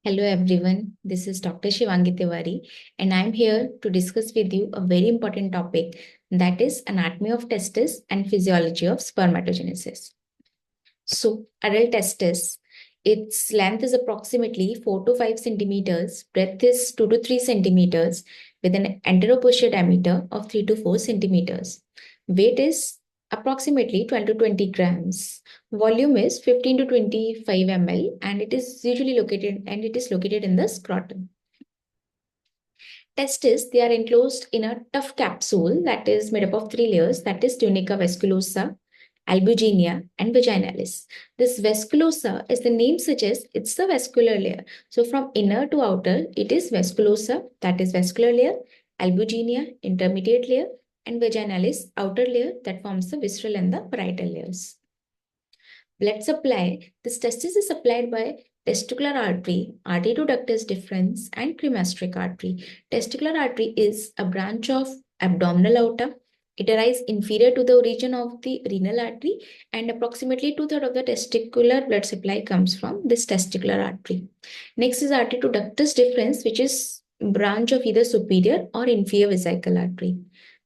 Hello everyone, this is Dr. Shivangi Tiwari and I'm here to discuss with you a very important topic, that is anatomy of testis and physiology of spermatogenesis. So adult testis, its length is approximately 4 to 5 centimeters, breadth is 2 to 3 centimeters with an anteroposterior diameter of 3 to 4 centimeters. Weight is approximately 12 to 20 grams. Volume is 15 to 25 ml and it is located in the scrotum. Testes, they are enclosed in a tough capsule that is made up of 3 layers, that is tunica vasculosa, albuginea, and vaginalis. This vasculosa, as the name suggests, it's the vascular layer. So from inner to outer, it is vasculosa, that is vascular layer, albuginea, intermediate layer, and vaginalis, outer layer that forms the visceral and the parietal layers. Blood supply, this testis is supplied by testicular artery, artery to ductus deferens, and cremasteric artery. Testicular artery is a branch of abdominal aorta. It arises inferior to the origin of the renal artery, and approximately 2/3 of the testicular blood supply comes from this testicular artery. Next is artery to ductus deferens, which is branch of either superior or inferior vesical artery.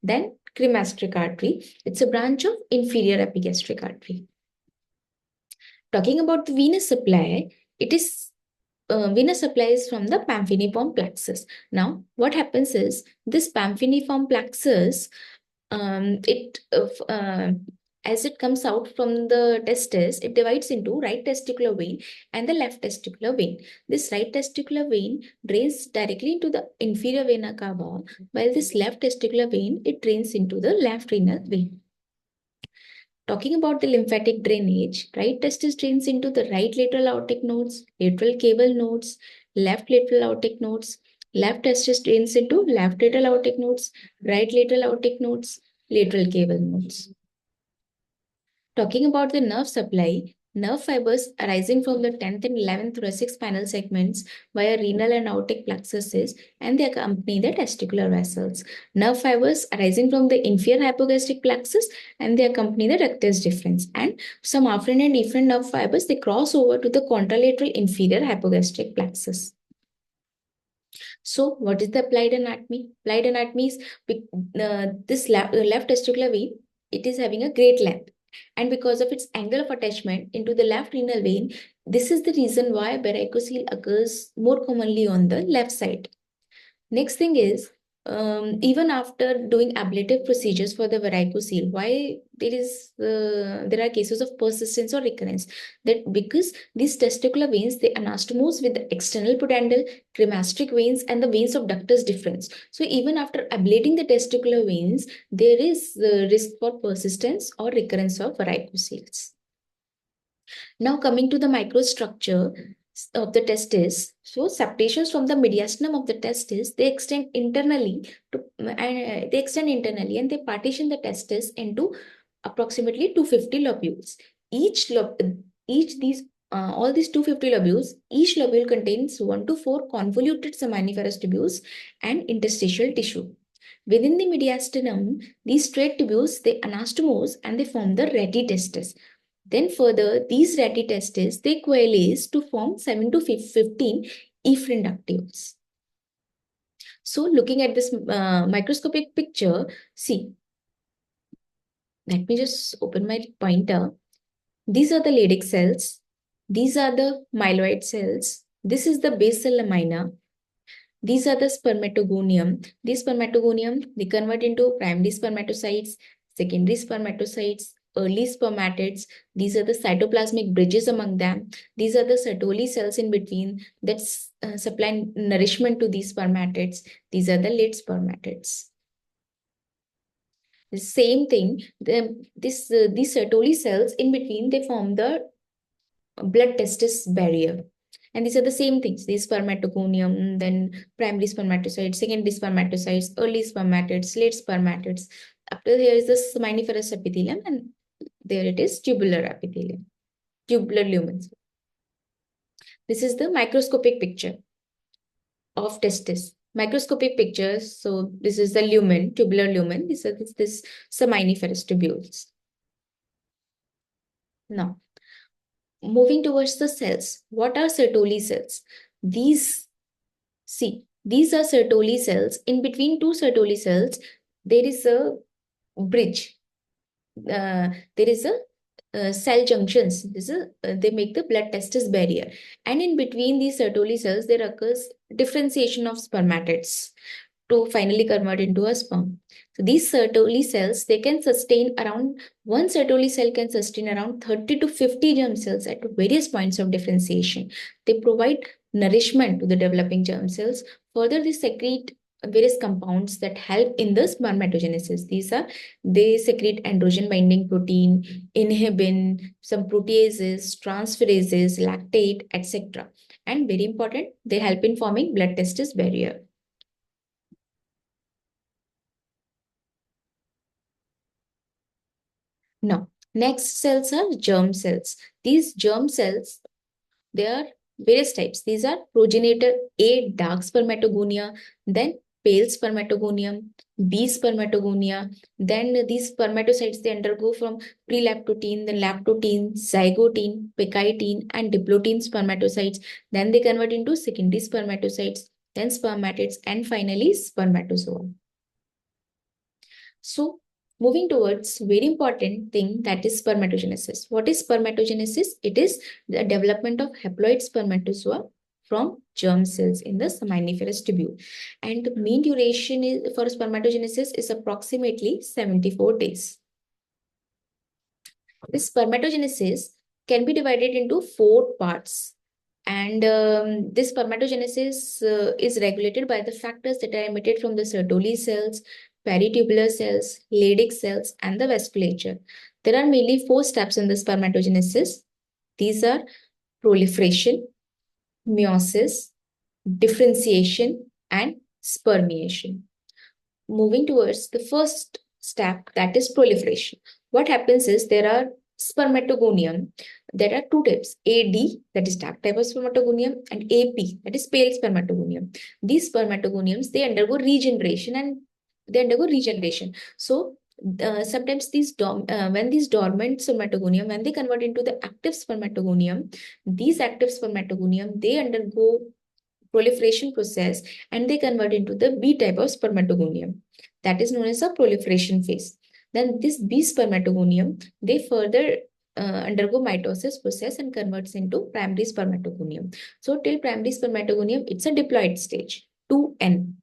Then cremasteric artery, it's a branch of inferior epigastric artery. Talking about the venous supply, it is venous supply is from the pamphiniform plexus. Now, what happens is this pamphiniform plexus, as it comes out from the testis, it divides into right testicular vein and the left testicular vein. This right testicular vein drains directly into the inferior vena cava, while this left testicular vein, it drains into the left renal vein. Talking about the lymphatic drainage, right testis drains into the right lateral aortic nodes, lateral cable nodes, left lateral aortic nodes. Left testis drains into left lateral aortic nodes, right lateral aortic nodes, lateral cable nodes. Talking about the nerve supply, nerve fibers arising from the 10th and 11th thoracic spinal segments via renal and aortic plexuses, and they accompany the testicular vessels. Nerve fibers arising from the inferior hypogastric plexus, and they accompany the ductus deferens. And some afferent and efferent nerve fibers, they cross over to the contralateral inferior hypogastric plexus. So what is the applied anatomy? Applied anatomy is this left testicular vein, it is having a great length. And because of its angle of attachment into the left renal vein, this is the reason why varicocele occurs more commonly on the left side. Next thing is, even after doing ablative procedures for the varicocele, why there are cases of persistence or recurrence? That because these testicular veins, they anastomose with the external pudendal, cremasteric veins, and the veins of ductus deferens. So even after ablating the testicular veins, there is the risk for persistence or recurrence of varicoceles. Now coming to the microstructure of the testis. So septations from the mediastinum of the testis, they extend internally and they partition the testis into approximately 250 lobules. All these 250 lobules, each lobule contains 1 to 4 convoluted seminiferous tubules and interstitial tissue. Within the mediastinum, these straight tubules, they anastomose and they form the rete testis. Then further, these rete testes, they coalesce to form 7 to 15 efferent ductules. So looking at this microscopic picture, see, let me just open my pointer. These are the Leydig cells. These are the myeloid cells. This is the basal lamina. These are the spermatogonium. These spermatogonium, they convert into primary spermatocytes, secondary spermatocytes, early spermatids. These are the cytoplasmic bridges among them. These are the Sertoli cells in between that supply nourishment to these spermatids. These are the late spermatids. The same thing, these Sertoli cells in between, they form the blood testis barrier. And these are the same things, these spermatogonium, then primary spermatocytes, secondary spermatocytes, early spermatids, late spermatids. After here is the seminiferous epithelium, and there it is tubular epithelium, tubular lumen. This is the microscopic picture of testis. Microscopic pictures, so this is the lumen, tubular lumen. This is this seminiferous tubules. Now, moving towards the cells. What are Sertoli cells? These, see, these are Sertoli cells. In between two Sertoli cells, there is a bridge. There is a cell junctions. They make the blood testis barrier, and in between these Sertoli cells, there occurs differentiation of spermatids to finally convert into a sperm. So these Sertoli cells, they can sustain around, one Sertoli cell can sustain around 30 to 50 germ cells at various points of differentiation. They provide nourishment to the developing germ cells. Further, they secrete various compounds that help in the spermatogenesis. They secrete androgen binding protein, inhibin, some proteases, transferases, lactate, etc. And very important, they help in forming blood testis barrier. Now, next cells are germ cells. These germ cells, there are various types. These are progenitor A, dark spermatogonia, then pale spermatogonium, B spermatogonia. Then these spermatocytes, they undergo from prelactotine, then lactotine, zygotine, pectine, and diplotine spermatocytes. Then they convert into secondary spermatocytes, then spermatids, and finally spermatozoa. So, moving towards very important thing, that is spermatogenesis. What is spermatogenesis? It is the development of haploid spermatozoa from germ cells in the seminiferous tubule. And the mean duration for spermatogenesis is approximately 74 days. This spermatogenesis can be divided into 4 parts. And this spermatogenesis is regulated by the factors that are emitted from the Sertoli cells, peritubular cells, Leydig cells, and the vasculature. There are mainly 4 steps in the spermatogenesis. These are proliferation, meiosis, differentiation, and spermiation. Moving towards the first step, that is proliferation. What happens is there are spermatogonium. There are 2 types, AD, that is dark type of spermatogonium, and AP, that is pale spermatogonium. These spermatogoniums, they undergo regeneration. So sometimes when these dormant spermatogonium, when they convert into the active spermatogonium, these active spermatogonium, they undergo proliferation process and they convert into the B type of spermatogonium. That is known as a proliferation phase. Then this B spermatogonium, they further undergo mitosis process and converts into primary spermatogonium. So till primary spermatogonium, it's a diploid stage, 2N.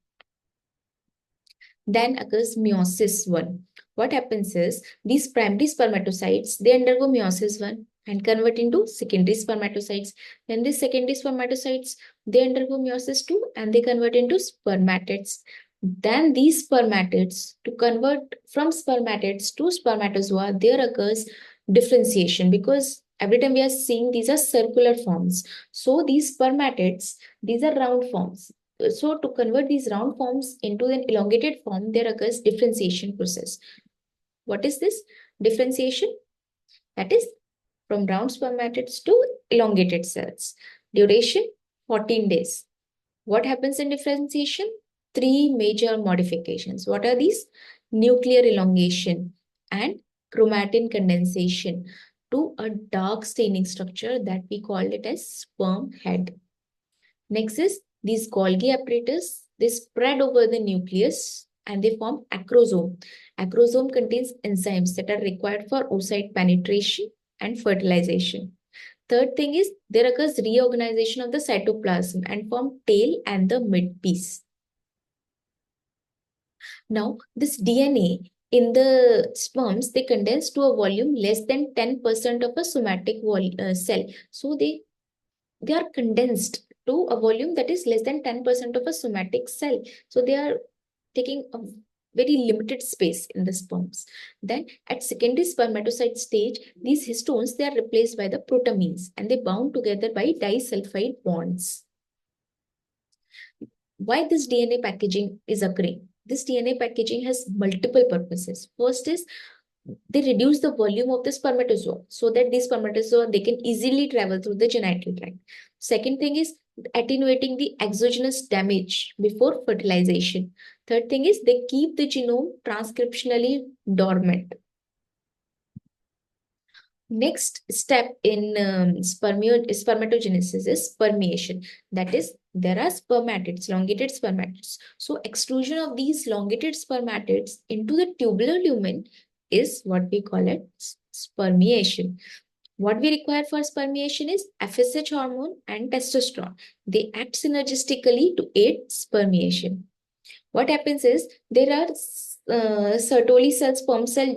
Then occurs meiosis 1. What happens is these primary spermatocytes, they undergo meiosis 1 and convert into secondary spermatocytes. Then these secondary spermatocytes, they undergo meiosis 2 and they convert into spermatids. Then these spermatids, to convert from spermatids to spermatozoa, there occurs differentiation, because every time we are seeing these are circular forms. So these spermatids, these are round forms. So to convert these round forms into an elongated form, there occurs differentiation process. What is this differentiation? That is from round spermatids to elongated cells. Duration 14 days. What happens in differentiation? 3 major modifications. What are these? Nuclear elongation and chromatin condensation to a dark staining structure that we call it as sperm head. Next is these Golgi apparatus, they spread over the nucleus and they form acrosome. Acrosome contains enzymes that are required for oocyte penetration and fertilization. Third thing is there occurs reorganization of the cytoplasm and form tail and the midpiece. Now, this DNA in the sperms, they condense to a volume less than 10% of a somatic cell. So they are condensed to a volume that is less than 10% of a somatic cell. So they are taking a very limited space in the sperms. Then at secondary spermatocyte stage, these histones, they are replaced by the protamines and they bound together by disulfide bonds. Why this DNA packaging is occurring? This DNA packaging has multiple purposes. First is they reduce the volume of the spermatozoa so that these spermatozoa, they can easily travel through the genital tract. Second thing is attenuating the exogenous damage before fertilization. Third thing is they keep the genome transcriptionally dormant. Next step in spermatogenesis is spermiation. That is, there are spermatids, elongated spermatids. So extrusion of these elongated spermatids into the tubular lumen is what we call it spermiation. What we require for spermiation is FSH hormone and testosterone. They act synergistically to aid spermiation. What happens is there are Sertoli cell, sperm cell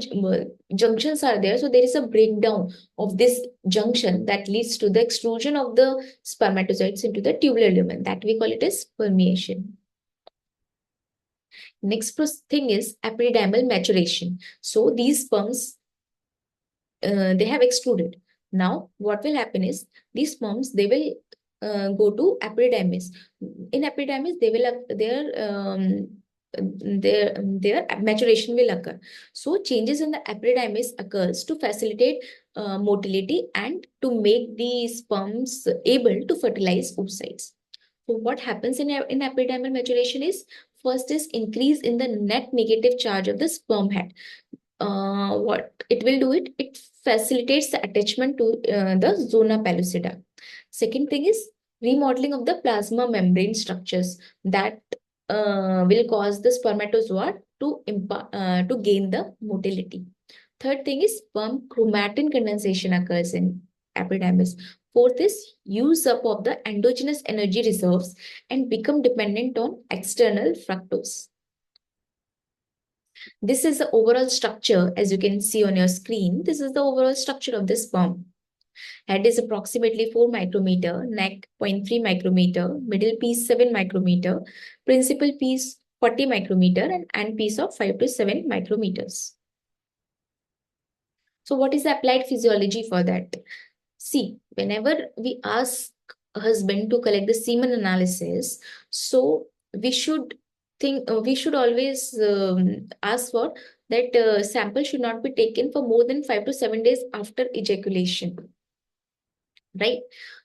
junctions are there. So there is a breakdown of this junction that leads to the extrusion of the spermatozoites into the tubular lumen. That we call it as spermiation. Next thing is epididymal maturation. So these sperms, they have extruded. Now, what will happen is these sperms, they will go to epididymis. In epididymis, they will their maturation will occur. So changes in the epididymis occurs to facilitate motility and to make the sperms able to fertilize oocytes. So what happens in epididymal maturation is first is increase in the net negative charge of the sperm head. What it will do, it facilitates the attachment to the zona pellucida. Second thing is remodeling of the plasma membrane structures that will cause the spermatozoa to gain the motility. Third thing is sperm chromatin condensation occurs in epidermis. Fourth is use up of the endogenous energy reserves and become dependent on external fructose. This is the overall structure, as you can see on your screen. This is the overall structure of the sperm. Head is approximately 4 micrometer, neck 0.3 micrometer, middle piece 7 micrometer, principal piece 40 micrometer, and end piece of 5 to 7 micrometers. So what is the applied physiology for that? See, whenever we ask a husband to collect the semen analysis, so we should we should always ask for that sample should not be taken for more than 5 to 7 days after ejaculation, right?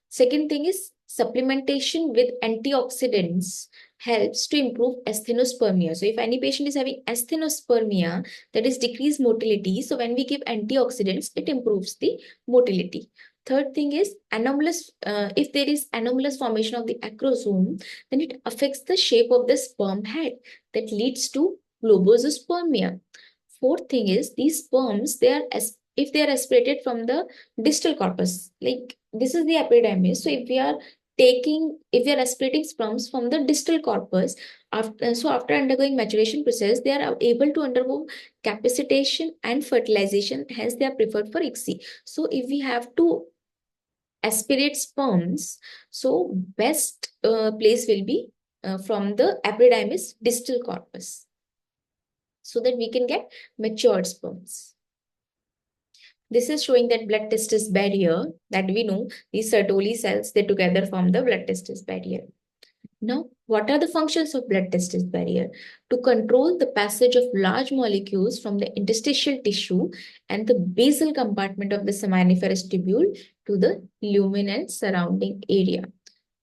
Second thing is supplementation with antioxidants helps to improve asthenospermia. So if any patient is having asthenospermia, that is decreased motility, so when we give antioxidants, it improves the motility. Third thing is anomalous, if there is anomalous formation of the acrosome, then it affects the shape of the sperm head that leads to globospermia. Fourth thing is these sperms, if they are aspirated from the distal corpus, like this is the epidermis. So if we are aspirating sperms from the distal corpus, after undergoing maturation process, they are able to undergo capacitation and fertilization. Hence, they are preferred for ICSI. So if we have to aspirate sperms, so best place will be from the epidermis distal corpus, so that we can get matured sperms. This is showing that blood testis barrier that we know these Sertoli cells, they together form the blood testis barrier. Now, what are the functions of blood testis barrier? To control the passage of large molecules from the interstitial tissue and the basal compartment of the seminiferous tubule to the lumen and surrounding area.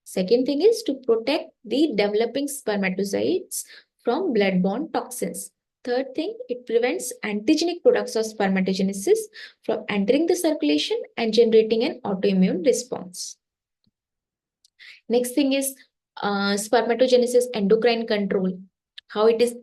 Second thing is to protect the developing spermatozoites from blood-borne toxins. Third thing, it prevents antigenic products of spermatogenesis from entering the circulation and generating an autoimmune response. Next thing is spermatogenesis endocrine control. How it is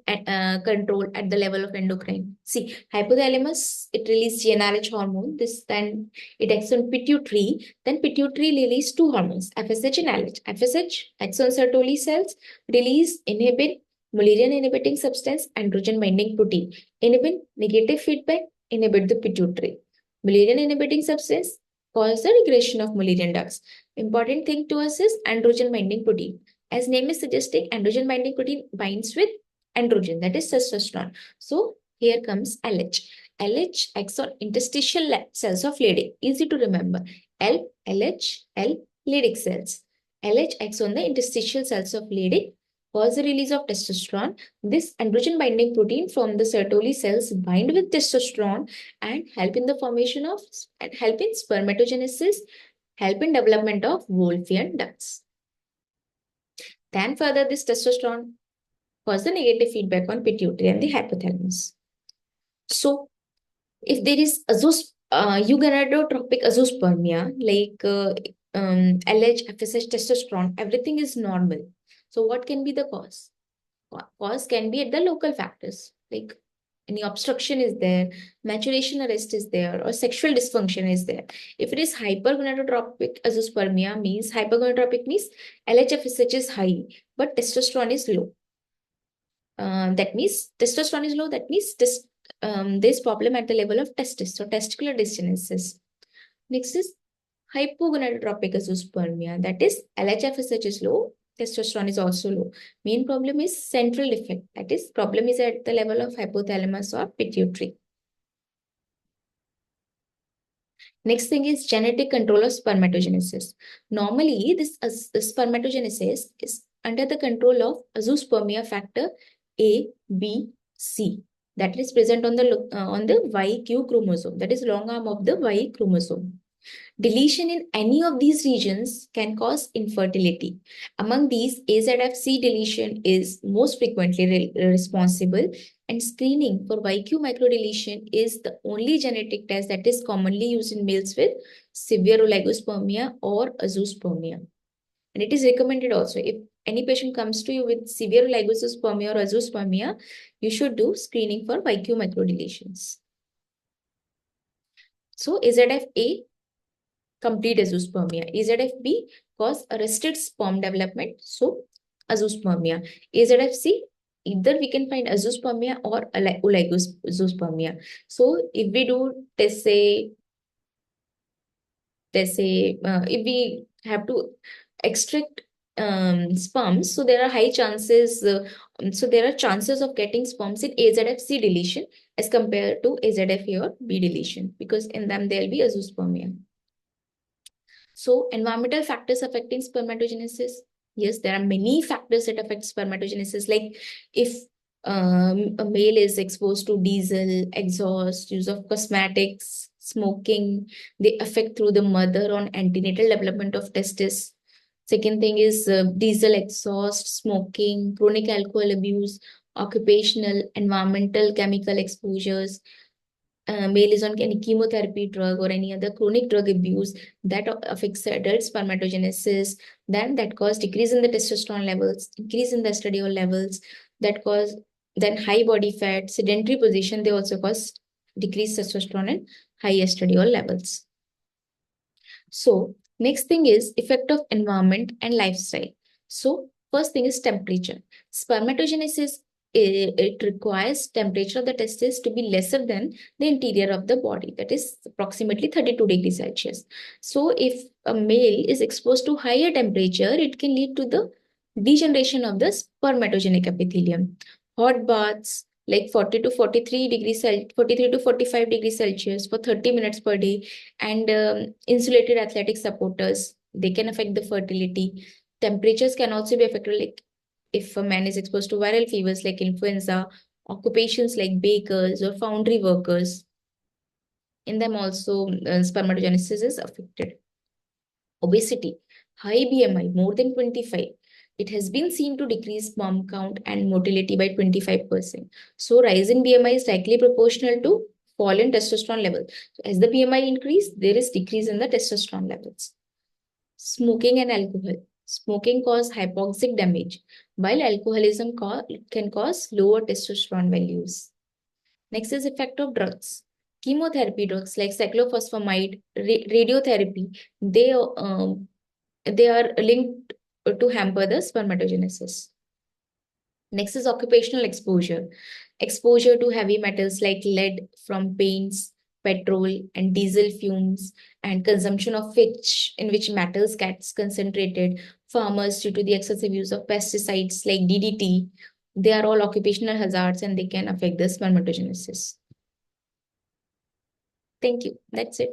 controlled at the level of endocrine. See, hypothalamus, it releases GnRH hormone. Then it acts on pituitary. Then pituitary release two hormones, FSH and LH. FSH acts on Sertoli cells, inhibit Mullerian inhibiting substance, androgen binding protein. Inhibit negative feedback, inhibit the pituitary. Mullerian inhibiting substance cause the regression of Mullerian ducts. Important thing to us is androgen binding protein. As name is suggesting, androgen binding protein binds with androgen, that is testosterone. So here comes LH. LH acts on interstitial cells of Leydig. Easy to remember. LH, Leydig cells. LH acts on the interstitial cells of Leydig, cause the release of testosterone. This androgen binding protein from the Sertoli cells bind with testosterone and help in the formation of, help in spermatogenesis, help in development of Wolffian ducts. Then further, this testosterone cause the negative feedback on pituitary and the hypothalamus. So if there is Eugenotropic azoospermia, like LH, FSH, testosterone, everything is normal. So what can be the cause? Cause can be at the local factors, like any obstruction is there, maturation arrest is there, or sexual dysfunction is there. If it is hypergonadotropic azoospermia, means hypergonadotropic means LHFSH is high, but testosterone is low. That means testosterone is low. That means there's problem at the level of testis, so testicular dysgenesis. Next is hypogonadotropic azoospermia. That is LHFSH is low, testosterone is also low. Main problem is central defect. That is problem is at the level of hypothalamus or pituitary. Next thing is genetic control of spermatogenesis. Normally, spermatogenesis is under the control of azoospermia factor A, B, C. That is present on the YQ chromosome. That is long arm of the Y chromosome. Deletion in any of these regions can cause infertility. Among these, AZFC deletion is most frequently responsible, and screening for YQ microdeletion is the only genetic test that is commonly used in males with severe oligospermia or azoospermia. And it is recommended also, if any patient comes to you with severe oligospermia or azoospermia, you should do screening for YQ microdeletions. So AZFA, complete azoospermia. AZFB cause arrested sperm development, so azoospermia. AZFC, either we can find azoospermia or oligospermia. So if we do, if we have to extract sperms, so there are high chances. So there are chances of getting sperms in AZFC deletion as compared to AZFA or B deletion, because in them there will be azoospermia. So environmental factors affecting spermatogenesis. Yes, there are many factors that affect spermatogenesis. Like if a male is exposed to diesel, exhaust, use of cosmetics, smoking, they affect through the mother on antenatal development of testis. Second thing is diesel exhaust, smoking, chronic alcohol abuse, occupational, environmental chemical exposures, male is on any chemotherapy drug or any other chronic drug abuse that affects adult spermatogenesis, then that cause decrease in the testosterone levels, increase in the estradiol levels, that cause then high body fat, sedentary position, they also cause decreased testosterone and high estradiol levels. So next thing is effect of environment and lifestyle. So first thing is temperature. Spermatogenesis, it requires temperature of the testis to be lesser than the interior of the body, that is approximately 32 degrees Celsius. So if a male is exposed to higher temperature, it can lead to the degeneration of the spermatogenic epithelium. Hot baths like 40 to 43 degrees 43 to 45 degrees Celsius for 30 minutes per day, and insulated athletic supporters, they can affect the fertility. Temperatures can also be affected, like if a man is exposed to viral fevers like influenza, occupations like bakers or foundry workers, in them also spermatogenesis is affected. Obesity, high BMI, more than 25. It has been seen to decrease sperm count and motility by 25%. So rise in BMI is likely proportional to fall in testosterone level. So as the BMI increase, there is decrease in the testosterone levels. Smoking and alcohol. Smoking causes hypoxic damage, while alcoholism can cause lower testosterone values. Next is effect of drugs. Chemotherapy drugs like cyclophosphamide, radiotherapy, they are linked to hamper the spermatogenesis. Next is occupational exposure. Exposure to heavy metals like lead from paints, petrol, and diesel fumes, and consumption of which in which metals gets concentrated. Farmers, due to the excessive use of pesticides like DDT, they are all occupational hazards and they can affect the spermatogenesis. Thank you. That's it.